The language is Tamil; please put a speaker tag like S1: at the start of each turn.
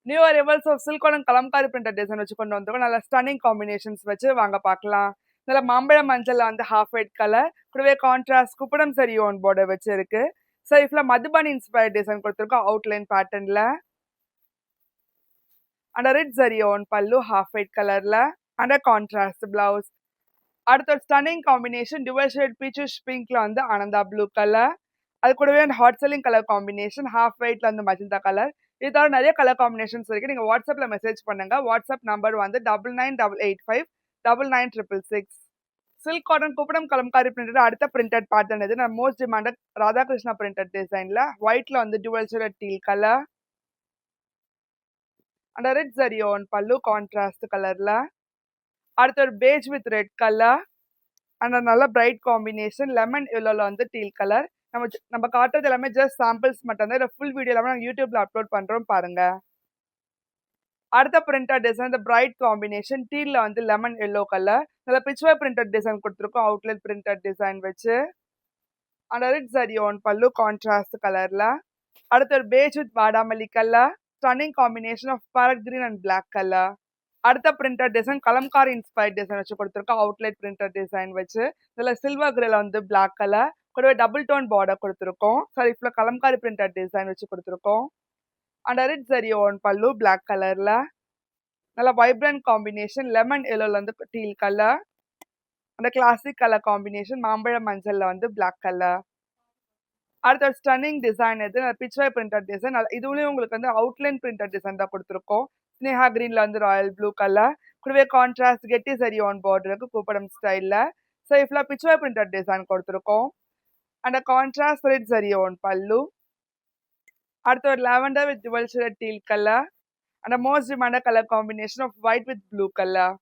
S1: New arrivals of silk cotton Kalamkari printed design வச்சு கொண்டு வந்திருக்கோம். நல்ல ஸ்டன்னிங் காம்பினேஷன்ஸ் வச்சு வாங்க பார்க்கலாம். நல்ல மாம்பழ மஞ்சள்ல வந்து ஹாஃப் ஒயிட் கலர் கூடவே கான்ட்ராஸ்ட் குப்படம் சரி ஓன் பார்டர் வச்சு இருக்கு. ஸோ இஃப்ல மதுபானி இன்ஸ்பயர்ட் டிசைன் கொடுத்துருக்கோம் அவுட்லைன் பேட்டர்ன்ல. And red zari own pallu half white கலர்ல அண்ட் கான்ட்ராஸ்ட் பிளவுஸ். அடுத்த stunning combination dual shade peachish பிங்க்ல வந்து ஆனந்தா ப்ளூ கலர். அது கூடவே hot selling colour combination half ஒயிட்ல வந்து மஜந்தா கலர். இது தவிர நிறைய கலர் காம்பினேஷன்ஸ் இருக்கு. நீங்க வாட்ஸ்அப்ல மெசேஜ் பண்ணுங்க. வாட்ஸ்அப் நம்பர் வந்து 9988599666. Silk cotton kuppadam Kalamkari printed அடுத்த பிரிண்டட் பேட்டர்ன் இது நான் மோஸ்ட் டிமாண்டட் ராதாகிருஷ்ணா பிரிண்டட் டிசைன்ல ஒயிட்ல வந்து dual shade teal colour and red zari own pallu contrast கலர்ல. அடுத்து ஒரு beige with red colour and நல்ல பிரைட் காம்பினேஷன் லெமன் எல்லோல வந்து டீல் கலர். நம்ம காட்டுறது எல்லாமே ஜஸ்ட் சாம்பிள்ஸ் மட்டும் தான். ஃபுல் வீடியோ எல்லாமே நாங்கள் யூடியூப்ல அப்லோட் பண்றோம் பாருங்க. அடுத்த பிரிண்டட் டிசைன் இந்த பிரைட் காம்பினேஷன் டீல்ல வந்து லெமன் எல்லோ கலர் நல்ல பிச்வர் பிரிண்டட் டிசைன் கொடுத்துருக்கோம் அவுட்லெட் பிரிண்டட் டிசைன் வச்சு. And red zari own pallu contrast கலர்ல. அடுத்த ஒரு பேஜ் வித் வாடாமல்லி colour stunning combination of parrot green and black colour. அடுத்த printed design Kalamkari inspired design வச்சு கொடுத்துருக்கோம் அவுட்லெட் பிரிண்டட் டிசைன் வச்சு. இதுல சில்வர் கிரேல வந்து பிளாக் கலர் கூடவே டபுள் டோன் பார்டர் கொடுத்துருக்கோம். சாரி இப்போ கலம்காரி பிரிண்டட் டிசைன் வச்சு கொடுத்துருக்கோம். அண்ட் ரெட் சரி ஒன் பல்லு பிளாக் கலர்ல. நல்ல வைப்ரண்ட் காம்பினேஷன் லெமன் எல்லோல வந்து டீல் கலர் அந்த கிளாசிக் கலர் காம்பினேஷன் மாம்பழ மஞ்சள்ல வந்து பிளாக் கலர். அடுத்த ஸ்டன்னிங் டிசைன் இது பிச்வர் பிரிண்டட் டிசைன். இதுலயும் உங்களுக்கு வந்து அவுட்லைன் பிரிண்டட் டிசைன் தான் கொடுத்துருக்கோம். ஸ்னேஹா கிரீன்ல வந்து ராயல் ப்ளூ கலர் கூடவே கான்ட்ராஸ்ட் கெட்டி சரி ஆன் பார்டருக்கு கூப்படம் ஸ்டைல்ல. ஸோ இஃப்ல பிச்வர் பிரிண்டட் டிசைன் கொடுத்துருக்கோம். And contrast red zari on pallu. அடுத்து ஒரு lavender with dual shade teal colour and most demanded colour combination of white with blue colour.